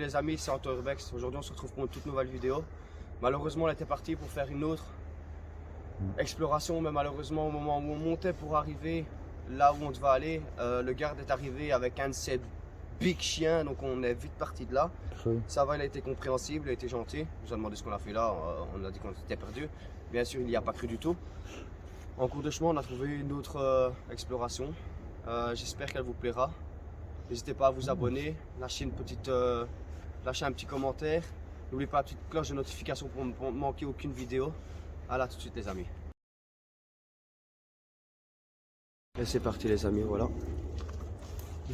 les amis, c'est Anto Urbex. Aujourd'hui on se retrouve pour une toute nouvelle vidéo. Malheureusement on était parti pour faire une autre exploration, mais malheureusement au moment où on montait pour arriver là où on devait aller, le garde est arrivé avec un de ses big chiens, donc on est vite parti de là. Oui. Ça va, il a été compréhensible, il a été gentil. Il nous a demandé ce qu'on a fait là, on a dit qu'on était perdu. Bien sûr il n'y a pas cru du tout. En cours de chemin on a trouvé une autre exploration. J'espère qu'elle vous plaira. N'hésitez pas à vous abonner, lâcher un petit commentaire. N'oubliez pas la petite cloche de notification pour ne manquer aucune vidéo. À là tout de suite les amis. Et c'est parti les amis, voilà.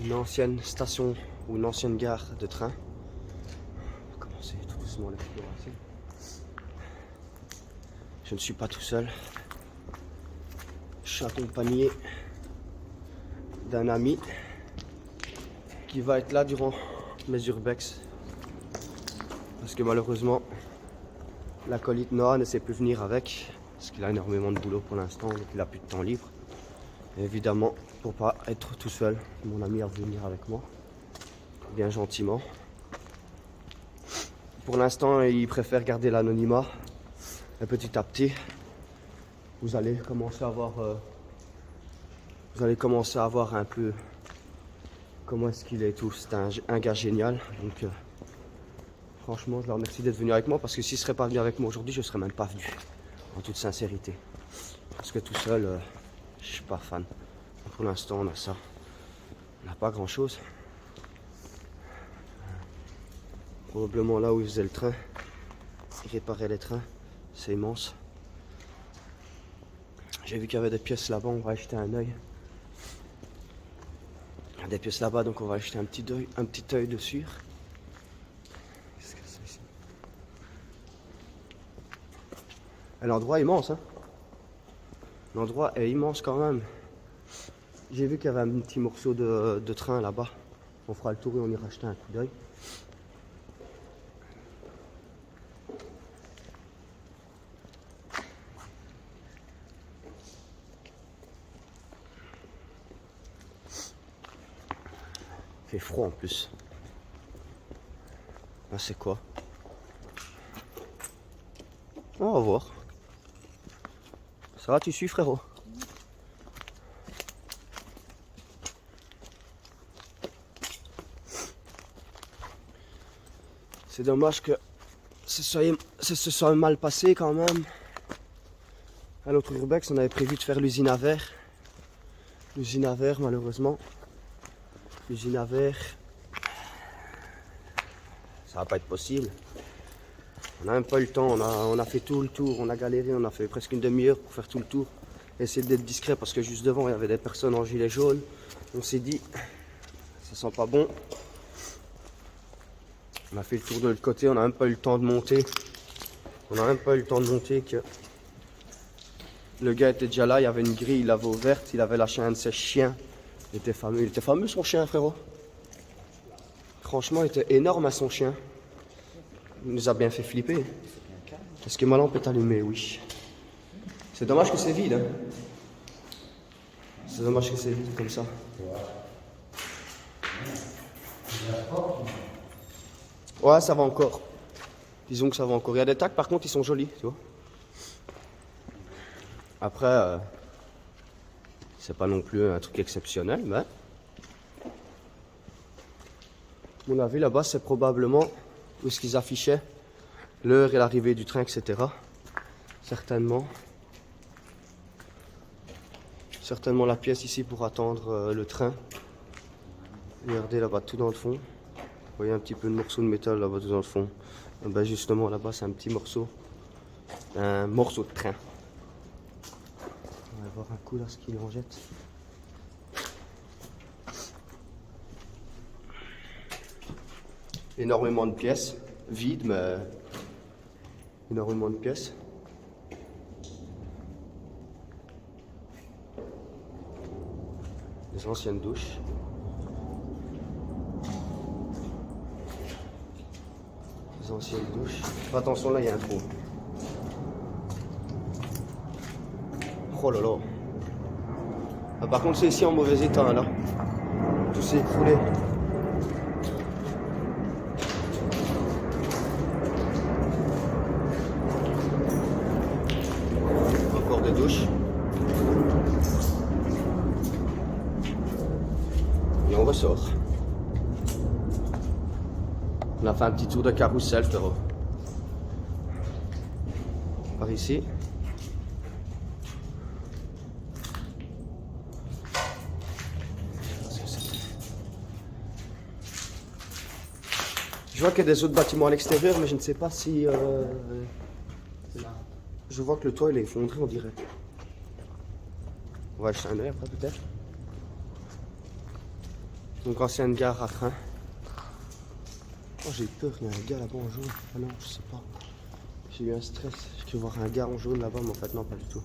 Une ancienne station ou une ancienne gare de train. On va commencer tout doucement l'exploration. Je ne suis pas tout seul. Je suis accompagné d'un ami qui va être là durant mes urbex. Parce que malheureusement, l'acolyte Noah ne sait plus venir avec. Parce qu'il a énormément de boulot pour l'instant, donc il n'a plus de temps libre. Et évidemment, pour pas être tout seul, mon ami a voulu venir avec moi. Bien gentiment. Pour l'instant, il préfère garder l'anonymat. Et petit à petit, vous allez commencer à voir un peu comment est-ce qu'il est et tout. C'est un gars génial. Donc franchement, je le remercie d'être venu avec moi parce que s'il ne serait pas venu avec moi aujourd'hui, je ne serais même pas venu. En toute sincérité. Parce que tout seul, je ne suis pas fan. Pour l'instant, on a ça. On n'a pas grand-chose. Probablement là où il faisait le train. Il réparait les trains. C'est immense. J'ai vu qu'il y avait des pièces là-bas, on va acheter un œil. Il y a des pièces là-bas, donc on va acheter un petit œil dessus. Qu'est-ce que c'est ici? L'endroit est immense, hein. L'endroit est immense quand même. J'ai vu qu'il y avait un petit morceau de train là-bas. On fera le tour et on ira acheter un coup d'œil. Il fait froid en plus. Ah, c'est quoi? On va voir. Ça va, tu suis frérot? C'est dommage que ce soit mal passé quand même. À l'autre urbex, on avait prévu de faire l'usine à verre. L'usine à verre, malheureusement. L'usine à verre, ça va pas être possible. On n'a même pas eu le temps, on a fait tout le tour, on a galéré, on a fait presque une demi-heure pour faire tout le tour. Essayer d'être discret parce que juste devant il y avait des personnes en gilet jaune. On s'est dit, ça sent pas bon. On a fait le tour de l'autre côté, on n'a même pas eu le temps de monter. On n'a même pas eu le temps de monter que le gars était déjà là, il y avait une grille, il l'avait ouverte, il avait lâché un de ses chiens. Il était fameux son chien frérot. Franchement il était énorme à son chien. Il nous a bien fait flipper. Est-ce que ma lampe est allumée? Oui. C'est dommage que c'est vide. Hein. C'est dommage que c'est vide comme ça. Ouais, ça va encore. Disons que ça va encore. Il y a des tacs, par contre, ils sont jolis, tu vois. Après, c'est pas non plus un truc exceptionnel, mais... À mon avis, là-bas, c'est probablement où est-ce qu'ils affichaient l'heure et l'arrivée du train, etc. Certainement. Certainement la pièce ici pour attendre le train. Regardez là-bas, tout dans le fond. Vous voyez un petit peu de morceau de métal là-bas, tout dans le fond. Et ben justement, là-bas, c'est un petit morceau. Un morceau de train. On va voir un coup là ce qu'il en jette. Énormément de pièces, vides, mais énormément de pièces. Des anciennes douches. Des anciennes douches. Fais attention, là il y a un trou. Oh là là. Ah, par contre c'est ici en mauvais état là. Tout s'est écroulé. de douche. Et on ressort. On a fait un petit tour de carrousel, frérot. Par ici. Je vois qu'il y a des autres bâtiments à l'extérieur, mais je ne sais pas si... Je vois que le toit il est effondré, on dirait. On va acheter un œil après peut-être. Donc ancienne gare à train. Oh, j'ai peur, il y a un gars là-bas en jaune. Ah non, je sais pas. J'ai eu un stress. J'ai cru voir un gars en jaune là-bas, mais en fait non, pas du tout.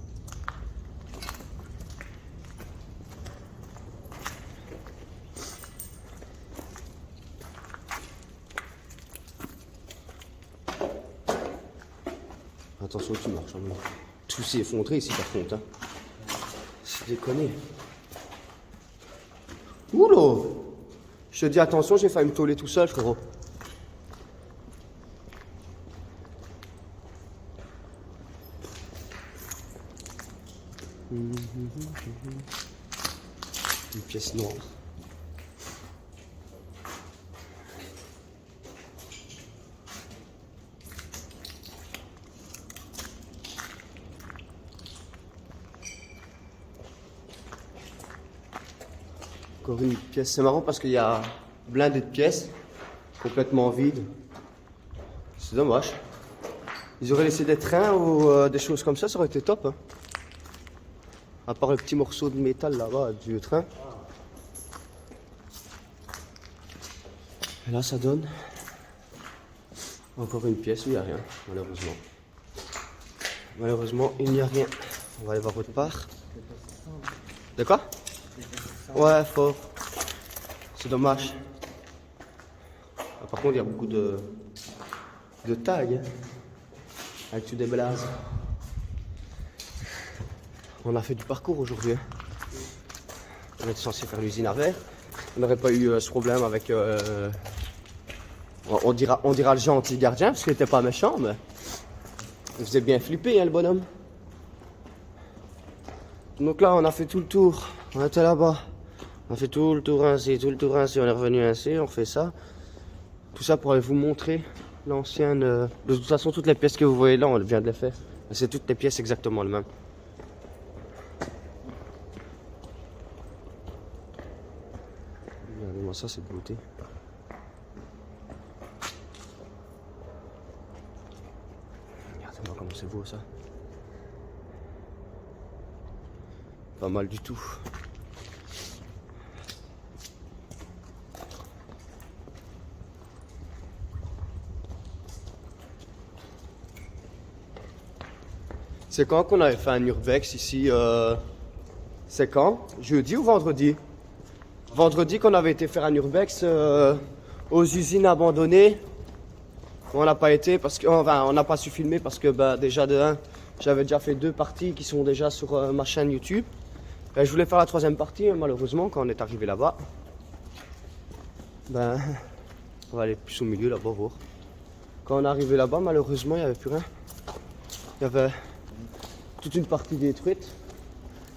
Attention, tu marches. Hein. Tout s'est effondré ici par contre. Hein. C'est déconné. Oula! Je te dis attention, j'ai failli me toller tout seul, frérot. Une pièce noire. Encore une pièce. C'est marrant parce qu'il y a blindé de pièces, complètement vides. C'est dommage. Ils auraient laissé des trains ou des choses comme ça aurait été top. Hein. À part le petit morceau de métal là-bas du train. Et là, ça donne encore une pièce où il n'y a rien, malheureusement. Malheureusement, il n'y a rien. On va aller voir autre part. De quoi? Ouais, fort. C'est dommage. Ah, par contre, il y a beaucoup de tags. Hein, avec tout des blazes. On a fait du parcours aujourd'hui. Hein. On était censé faire l'usine à verre. On n'aurait pas eu ce problème avec... on dira le gentil gardien, parce qu'il n'était pas méchant, mais... Il faisait bien flipper, hein, le bonhomme. Donc là, on a fait tout le tour. On était là-bas. On a fait tout le tour ainsi, tout le tour ainsi. On est revenu ainsi, on fait ça. Tout ça pour aller vous montrer l'ancienne... De toute façon, toutes les pièces que vous voyez là, on vient de les faire. C'est toutes les pièces exactement les mêmes. Regardez-moi ça, c'est de beauté. Regardez-moi comment c'est beau ça. Pas mal du tout. C'est quand qu'on avait fait un urbex ici c'est quand? Jeudi ou vendredi? Vendredi qu'on avait été faire un urbex aux usines abandonnées. On n'a pas été parce que enfin, on n'a pas su filmer parce que bah, déjà de 1, j'avais déjà fait 2 parties qui sont déjà sur ma chaîne YouTube. Et je voulais faire la 3e partie, mais malheureusement quand on est arrivé là-bas, ben on va aller plus au milieu là-bas voir. Quand on est arrivé là-bas, malheureusement il n'y avait plus rien. Il y avait toute une partie détruite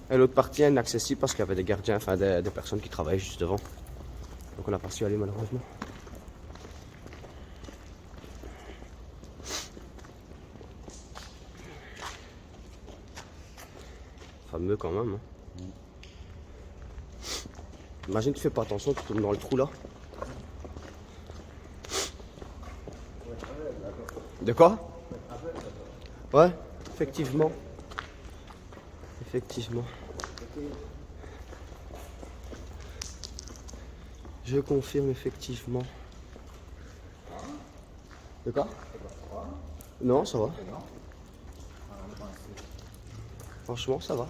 et l'autre partie inaccessible parce qu'il y avait des gardiens, enfin des personnes qui travaillaient juste devant. Donc on n'a pas su aller malheureusement. Fameux quand même. Hein. Imagine tu fais pas attention, tu tombes dans le trou là. De quoi? Ouais, effectivement. Effectivement. Je confirme effectivement. De quoi? Non, ça va. Franchement, ça va.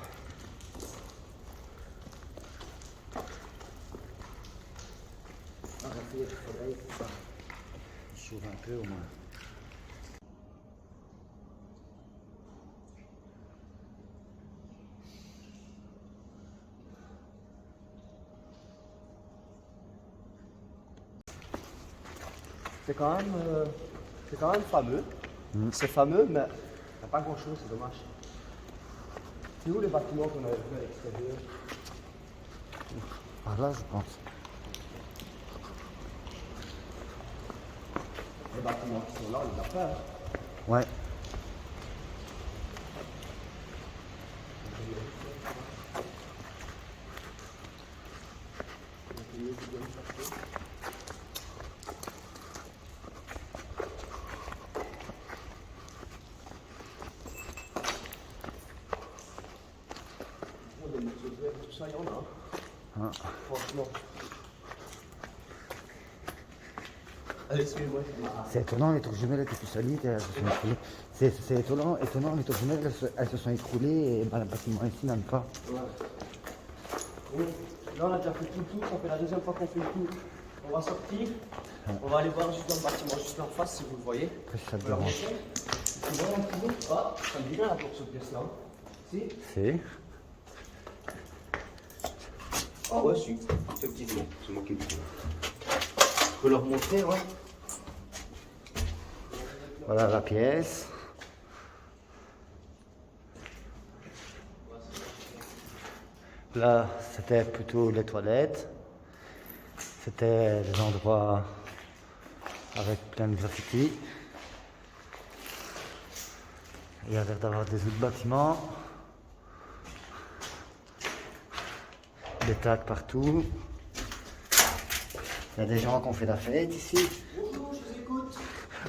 Chauffe un peu au moins. C'est quand même fameux. C'est fameux, mais il n'y a pas grand chose, c'est dommage. C'est où les bâtiments qu'on avait vus à l'extérieur? Par là, je pense. Les bâtiments qui sont là, on les a pas. Hein. Ouais. Tout ça, il y en a. Ah. Franchement. Allez, suivez-moi. C'est étonnant, les tours jumelles étaient tout salies, elles se sont écroulées. C'est étonnant, les tours jumelles, elles se sont écroulées et bah, le bâtiment ici même pas. Ouais. Oui. Là, on a déjà fait tout le tour, ça fait la deuxième fois qu'on fait le tour. On va sortir, on va aller voir juste dans le bâtiment, juste en face, si vous le voyez. Après, si ça te Alors, dérange. c'est vraiment un petit bout. Ah, ça me dit rien là pour cette pièce-là. Si? C'est. Ah ouais, si. Effectivement, c'est moi qui le trouve. Je peux leur montrer, ouais. Voilà la pièce. Là, c'était plutôt les toilettes. C'était des endroits avec plein de graffiti. Il y a l'air d'avoir des autres bâtiments. Des tags partout. Il y a des gens qui ont fait la fête ici. Bonjour, je vous écoute.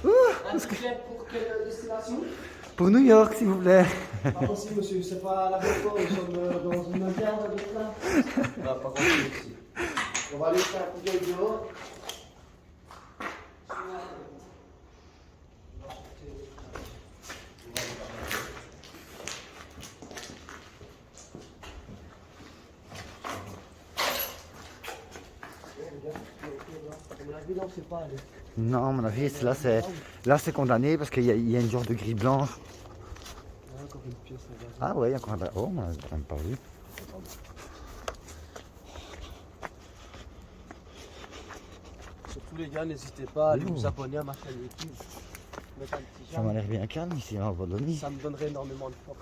Ouh, Un ticket pour quelle destination? pour New York, s'il vous plaît. Pas possible, monsieur, c'est pas la bonne fois, nous sommes dans une gare de train. Ah, pas possible ici. On va aller faire un coup d'œil dehors. C'est pas aller. Non, à mon avis, là c'est condamné parce qu'il y a une genre de grille blanche. Encore une pièce là-bas. Ah ouais, il y a encore un. Oh, on n'a même pas vu. Surtout les gars, n'hésitez pas à aller vous abonner à ma chaîne YouTube. Mettre un petit Ça m'a j'aime. l'air bien calme ici en Wallonie. Ça me donnerait énormément de force.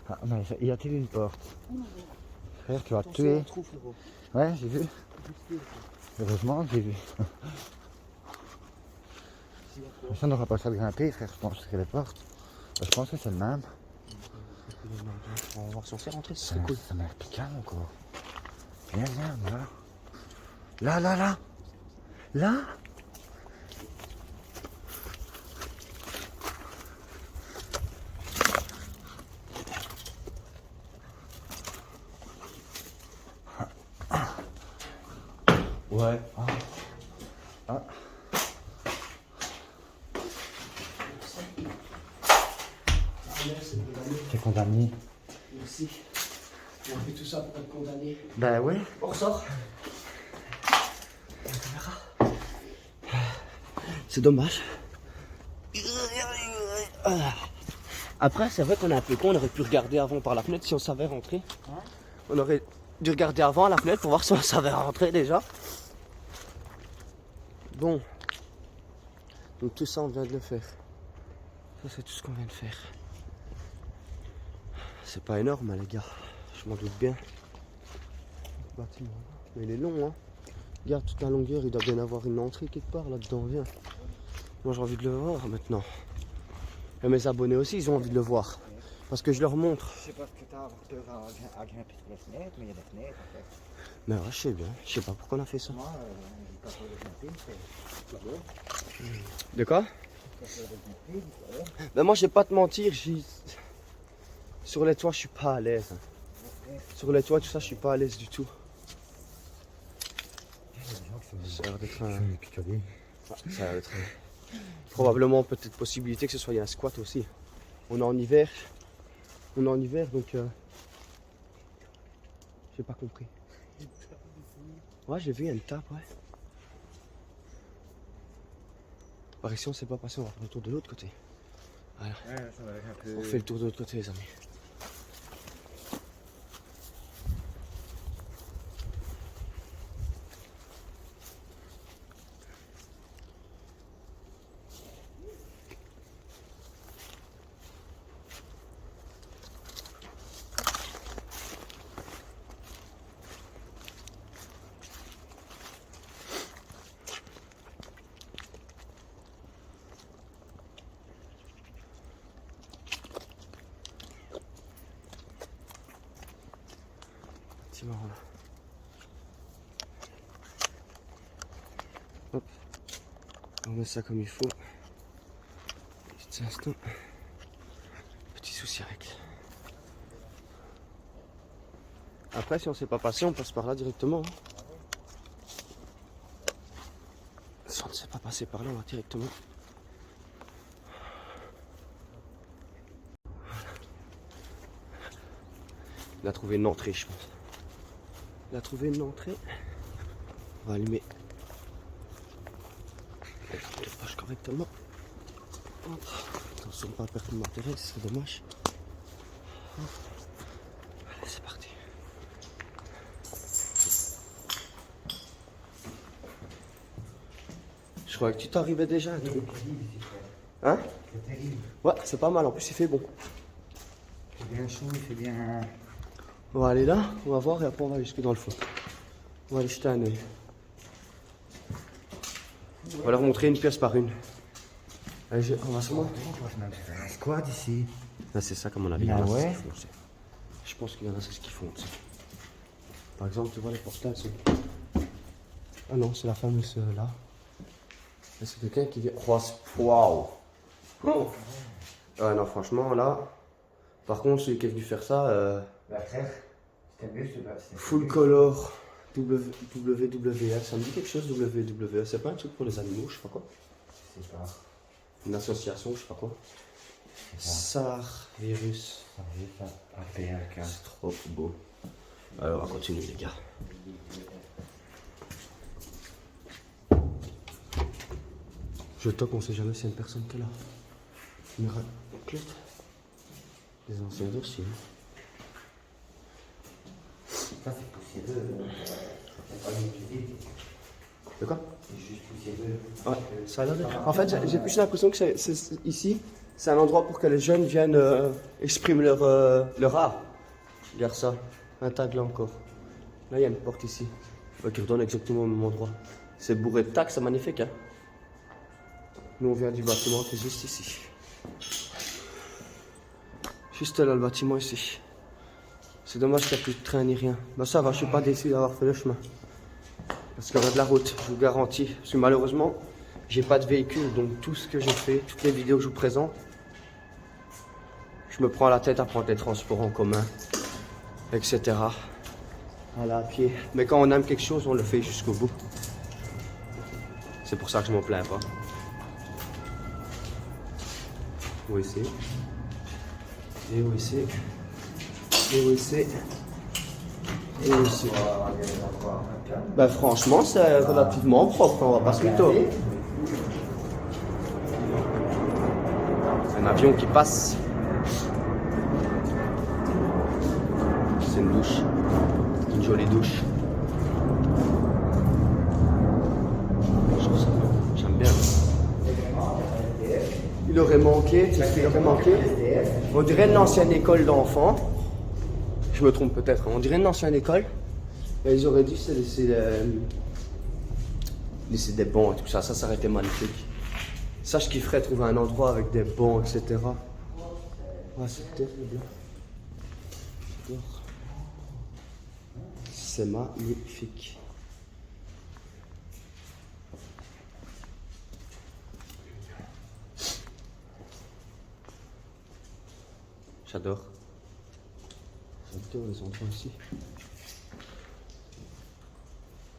Ah, non, il y a-t-il une porte? Frère, tu vas te Attention, tuer. on trouve, frérot. Ouais, j'ai vu. Heureusement, j'ai vu. Ça n'aura pas ça de grimper, frère. Je pense que c'est les portes. Je pense que c'est le même. On va voir si on sait rentrer, ce serait cool. Ça m'a l'air piquant encore. Viens, viens, là. Là. Là. Ouais. Ah. T'es condamné. Merci. On a fait tout ça pour être condamné. Ben oui. On ressort. C'est dommage. Après, c'est vrai qu'on est un peu con, on aurait pu regarder avant par la fenêtre si on savait rentrer. On aurait dû regarder avant à la fenêtre pour voir si on savait rentrer déjà. Bon. Donc tout ça, on vient de le faire. Ça, c'est tout ce qu'on vient de faire. C'est pas énorme, hein, les gars. Je m'en doute bien. Bâtiment. Mais il est long, hein. Regarde toute la longueur, il doit bien avoir une entrée quelque part là-dedans. Viens. Moi, j'ai envie de le voir maintenant. Et mes abonnés aussi, ils ont envie de le voir. Parce que je leur montre. Je sais pas ce que t'as peur à grimper sur les fenêtres, mais il y a des fenêtres en fait. Mais ouais, je sais bien. Je sais pas pourquoi on a fait ça. Moi, j'ai pas peur de grimper, c'est là-bas. De quoi? J'ai pas peur de grimper, dis-toi. Ben moi, je vais pas te mentir, sur les toits, je suis pas à l'aise. Sur les toits, tout ça, je suis pas à l'aise du tout. Il y a des gens qui Ça a l'air d'être un... sont picolés. Ça a l'air d'être un... Probablement, peut-être possibilité que ce soit un squat aussi. On est en hiver. On est en hiver, donc... J'ai pas compris. Ouais, j'ai vu, il y a une table, ouais. Par ici, on s'est pas passé, on va faire le tour de l'autre côté. Voilà. Ouais, ça va être un peu... On fait le tour de l'autre côté, les amis. bâtiment là. Hop. On met ça comme il faut. Petit instant. Petit souci réglé. Après, si on ne s'est pas passé, on passe par là directement. Si on ne s'est pas passé par là, on va directement. Il a trouvé une entrée, je pense. Il a trouvé une entrée. On va allumer. On dépêche correctement. Attention, pas perdre le matériel, c'est dommage. Allez, c'est parti. Je croyais que tu t'arrivais déjà un truc. Hein? C'est terrible. Ouais, c'est pas mal, en plus il fait bon. C'est bien chaud, c'est bien. On va aller là, on va voir et après on va aller jusque dans le fond. On va aller jeter un œil. On va leur montrer une pièce par une. Allez, on va se montrer. On va se mettre un squat ici. Là, c'est ça comme on a vu. Ah Là, c'est ouais. ce qu'ils font, je pense qu'il y en a, c'est ce qu'ils font. Tu sais. Par exemple, tu vois les portails. Ah non, c'est la fameuse là. Là, c'est quelqu'un qui vient. Waouh! Oh. Ouais, non, franchement, là. Par contre, celui qui est venu faire ça. La crèche, c'était mieux, c'était Full color. WWF. Ça me dit quelque chose, WWF. C'est pas un truc pour les animaux, je sais pas quoi. C'est pas. Une association, je sais pas quoi. SAR virus. Ça vient, ça. APRK. C'est trop beau. Alors, on va continuer, les gars. Je toque, on sait jamais s'il y a une personne qui est là. Une raclette. Des anciens dossiers. Ça, c'est poussiéreux. C'est pas une cuisine. De quoi? C'est juste poussiéreux. Ouais, ça a l'air d'être. En fait, j'ai plus l'impression que ici, c'est un endroit pour que les jeunes viennent exprimer leur art. Regarde ça, un tag là encore. Là, il y a une porte ici, qui redonne exactement au même endroit. C'est bourré de tags, c'est magnifique, hein. Nous, on vient du bâtiment qui est juste ici. Juste là, le bâtiment ici. C'est dommage qu'il n'y a plus de train ni rien. Bah ça va, je suis pas déçu d'avoir fait le chemin. Parce qu'il y aura de la route, je vous garantis. Parce que malheureusement, j'ai pas de véhicule. Donc tout ce que j'ai fait, toutes les vidéos que je vous présente, je me prends la tête à prendre des transports en commun, etc. Voilà, à pied. Mais quand on aime quelque chose, on le fait jusqu'au bout. C'est pour ça que je m'en plains pas. Oui, c'est. Et oui, c'est. Et oui, c'est. Et oui, c'est. Ben franchement, c'est relativement propre, on va pas se mytho. Un avion qui passe. C'est une douche. Une jolie douche. J'aime bien. Il aurait manqué, tu sais ce qu'il aurait manqué? On dirait une ancienne école d'enfants. Je me trompe peut-être, on dirait une ancienne école. Et ils auraient dû se laisser des bancs et tout ça, ça aurait été magnifique. Ça, je kifferais trouver un endroit avec des bancs, etc. Ah, c'est terrible. J'adore. C'est magnifique. J'adore. J'adore les endroits ici.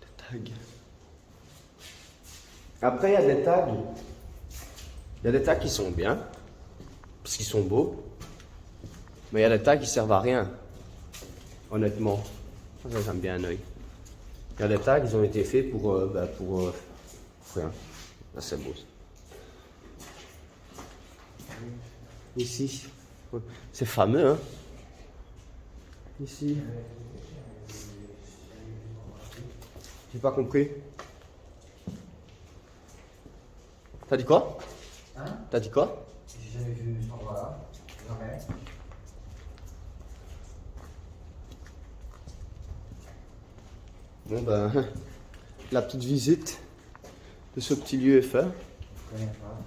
Des tags. Après, il y a des tags. Il y a des tags qui sont bien, parce qu'ils sont beaux. Mais il y a des tags qui servent à rien. Honnêtement. Ça, j'aime bien un œil. Il y a des tags, ils ont été faits pour rien. Là, c'est beau. Ici. C'est fameux, hein. Ici. J'ai pas compris. T'as dit quoi? Hein? T'as dit quoi? J'ai jamais vu cet endroit-là. Jamais. Bon ben, la petite visite de ce petit lieu est faite. Je connais pas.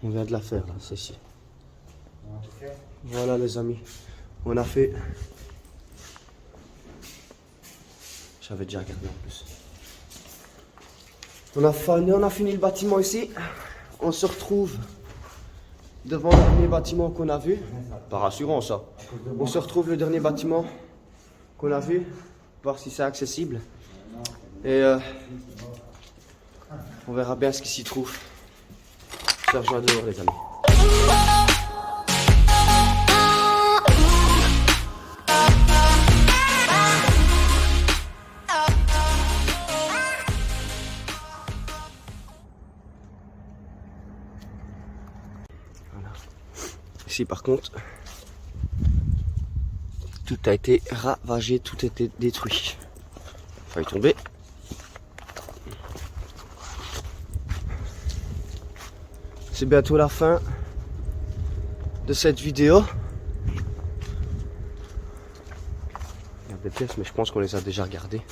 On vient de la faire là, ceci. On a tout fait. Voilà les amis, on a fait J'avais déjà regardé en plus. On a fini le bâtiment ici. On se retrouve devant le dernier bâtiment qu'on a vu. Pas rassurant ça. On se retrouve le dernier bâtiment qu'on a vu. Voir si c'est accessible. Et on verra bien ce qui s'y trouve. Je rejoins dehors les amis. Ici par contre, tout a été ravagé, tout a été détruit. Faille tomber. C'est bientôt la fin de cette vidéo. Il y a des pièces mais je pense qu'on les a déjà regardées.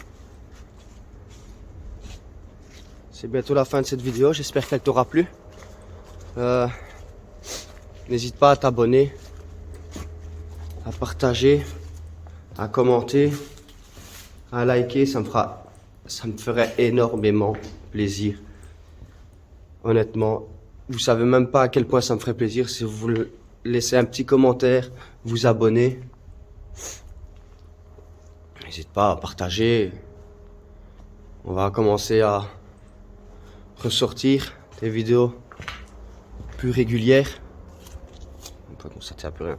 C'est bientôt la fin de cette vidéo, j'espère qu'elle t'aura plu. N'hésite pas à t'abonner, à partager, à commenter, à liker, ça me ferait énormément plaisir. Honnêtement, vous savez même pas à quel point ça me ferait plaisir si vous laissez un petit commentaire, vous abonner. N'hésite pas à partager. On va commencer à ressortir des vidéos plus régulières. Ça tient plus rien.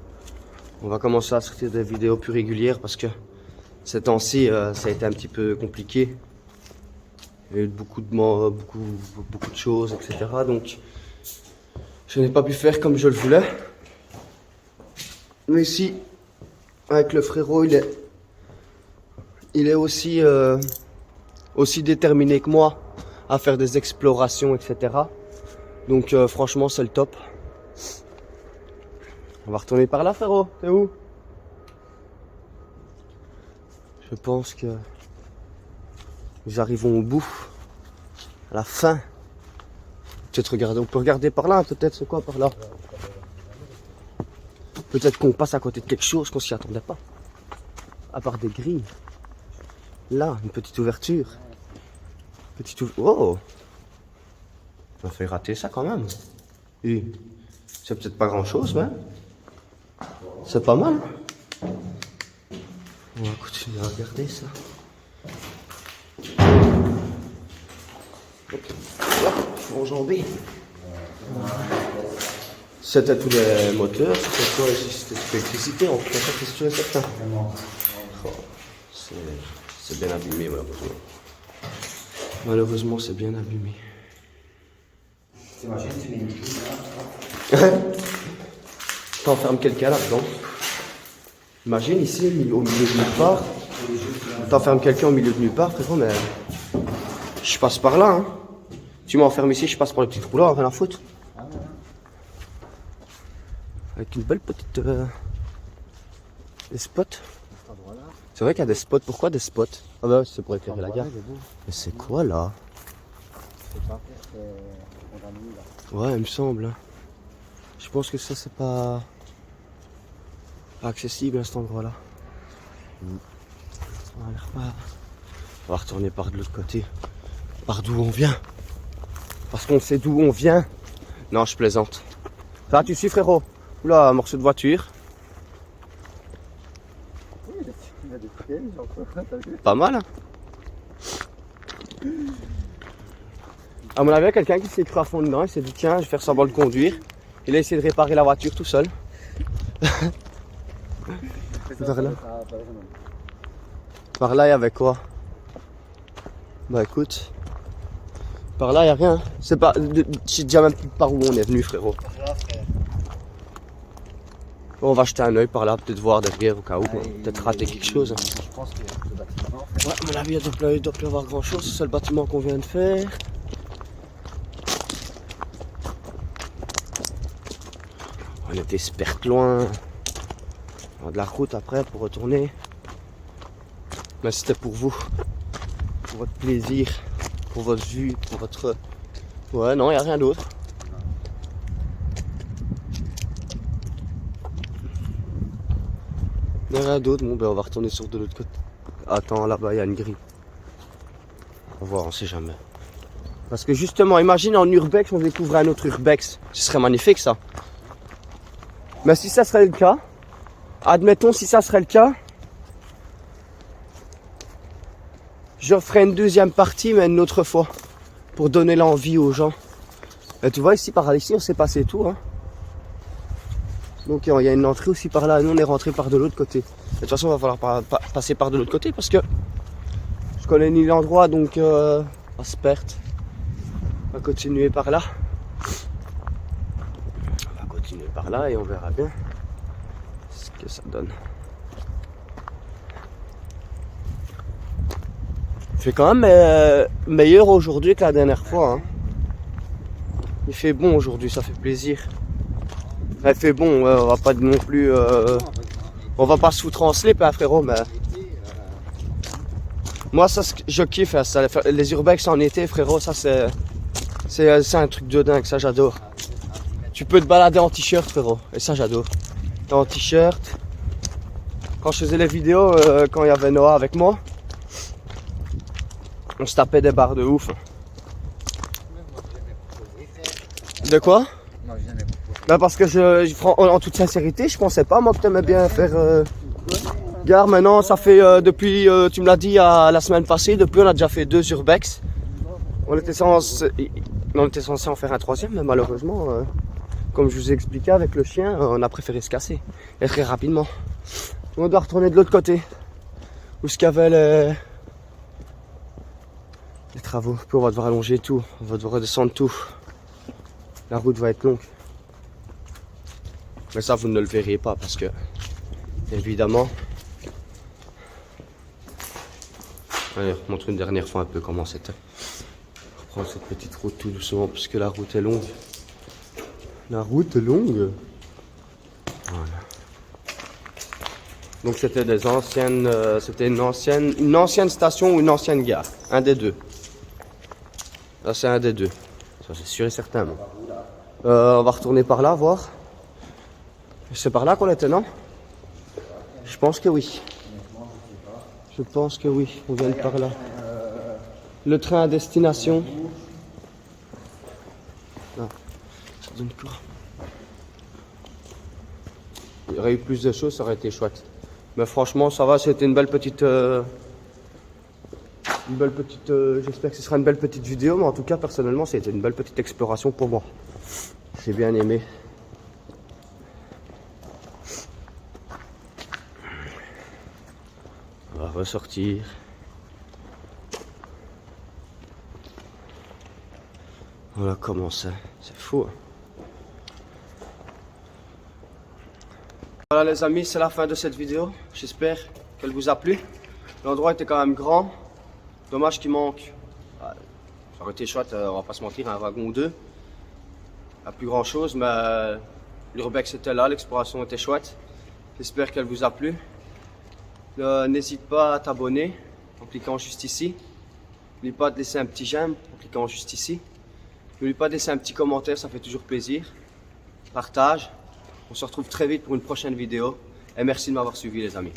On va commencer à sortir des vidéos plus régulières parce que ces temps-ci, ça a été un petit peu compliqué. Il y a eu beaucoup de choses, etc. Donc, je n'ai pas pu faire comme je le voulais. Mais ici, avec le frérot, il est aussi déterminé que moi à faire des explorations, etc. Donc, franchement, c'est le top. On va retourner par là, frérot. T'es où? Je pense que nous arrivons au bout, à la fin. Peut-être regarder, on peut regarder par là, peut-être c'est quoi par là? Peut-être qu'on passe à côté de quelque chose qu'on s'y attendait pas. À part des grilles. Là, une petite ouverture. Oh! On a fait rater ça quand même. Et c'est peut-être pas grand chose, mais c'est pas mal. On va continuer à regarder ça. Enjambé. C'était tous les moteurs, c'était quoi? C'était l'électricité, en tout cas, ça c'est sûr et certain. Oh, c'est bien abîmé, malheureusement. Malheureusement, c'est bien abîmé. T'enfermes quelqu'un là-dedans. Imagine ici, au milieu de nulle part. T'enfermes quelqu'un au milieu de nulle part, frérot, mais je passe par là. Hein. Tu m'enfermes ici, je passe par le petit trou là, rien à foutre. Avec une belle petite des spots. C'est vrai qu'il y a des spots. Pourquoi des spots? Ah bah c'est pour éclairer la gare. Mais c'est quoi là? Ouais, il me semble. Je pense que ça c'est pas accessible à cet endroit là. On va retourner par de l'autre côté. Par d'où on vient. Parce qu'on sait d'où on vient. Non, je plaisante. Ça va, tu suis frérot? Oula, un morceau de voiture. Pas mal. Hein. À mon avis, il y a quelqu'un qui s'est cru à fond dedans. Il s'est dit tiens, je vais faire semblant de conduire. Il a essayé de réparer la voiture tout seul. Par là. Par là, il y avait quoi? Bah écoute. Par là, il n'y a rien. C'est pas. Je sais déjà même plus par où on est venu, frérot. On va jeter un oeil par là, peut-être voir derrière au cas où. Peut-être rater quelque chose. Je pense qu'il y a le bâtiment. Ouais, à mon avis, il doit plus y avoir grand chose. C'est le bâtiment qu'on vient de faire. On était sperte loin. On a de la route après pour retourner. Mais c'était pour vous. Pour votre plaisir. Pour votre vue. Pour votre. Ouais, non, il n'y a rien d'autre. Il n'y a rien d'autre. Bon, ben on va retourner sur de l'autre côté. Attends, là-bas, il y a une grille. On va voir, on sait jamais. Parce que justement, imagine en urbex, on découvre un autre urbex. Ce serait magnifique ça. Mais si ça serait le cas, admettons si ça serait le cas, je ferai une deuxième partie, mais une autre fois. Pour donner l'envie aux gens. Et tu vois, ici, par ici, on s'est passé tout. Hein. Donc il y a une entrée aussi par là. Nous, on est rentré par de l'autre côté. De toute façon, il va falloir passer par de l'autre côté parce que je connais ni l'endroit, donc on va se perdre. On va continuer par là. On va continuer par là et on verra bien ce que ça donne. Il fait quand même meilleur aujourd'hui que la dernière fois. Hein. Il fait bon aujourd'hui, ça fait plaisir. Il fait bon, on va pas non plus... on va pas se foutre en slip, hein, frérot, mais... Moi, ça, je kiffe, hein, ça, les urbex en été, frérot, ça c'est un truc de dingue, ça j'adore. Tu peux te balader en t-shirt, frérot, et ça j'adore. T'es en t-shirt. Quand je faisais les vidéos, quand il y avait Noah avec moi, on se tapait des barres de ouf. De quoi? Ben parce que en toute sincérité, je pensais pas moi que t'aimais bien faire gare. Maintenant, ça fait depuis, tu me l'as dit la semaine passée, depuis on a déjà fait 2 urbex. On était censé en faire un 3e, mais malheureusement, comme je vous ai expliqué avec le chien, on a préféré se casser et très rapidement. On doit retourner de l'autre côté où ce qu'il y avait les travaux. Puis on va devoir allonger tout, on va devoir redescendre tout. La route va être longue. Mais ça, vous ne le verriez pas parce que, évidemment... Allez, je montre une dernière fois un peu comment c'était. Je reprends cette petite route tout doucement parce que la route est longue. La route est longue. Voilà. Donc c'était des anciennes... c'était une ancienne station ou une ancienne gare. Un des deux. Là, c'est un des deux. Ça, c'est sûr et certain. Bon. On va retourner par là, voir. C'est par là qu'on était, non? Je pense que oui. Je pense que oui, on vient de par là. Le train à destination. Ah, ça donne quoi? Il y aurait eu plus de choses, ça aurait été chouette. Mais franchement, ça va, c'était une belle petite... j'espère que ce sera une belle petite vidéo, mais en tout cas, personnellement, c'était une belle petite exploration pour moi. J'ai bien aimé. On va ressortir. Voilà comment c'est fou. Hein. Voilà les amis, c'est la fin de cette vidéo. J'espère qu'elle vous a plu. L'endroit était quand même grand. Dommage qu'il manque. Ça aurait été chouette, on va pas se mentir, un wagon ou deux. Pas plus grand chose, mais l'urbex était là, l'exploration était chouette. J'espère qu'elle vous a plu. N'hésite pas à t'abonner en cliquant juste ici. N'oublie pas de laisser un petit j'aime en cliquant juste ici. N'oublie pas de laisser un petit commentaire, ça fait toujours plaisir. Partage. On se retrouve très vite pour une prochaine vidéo. Et merci de m'avoir suivi les amis.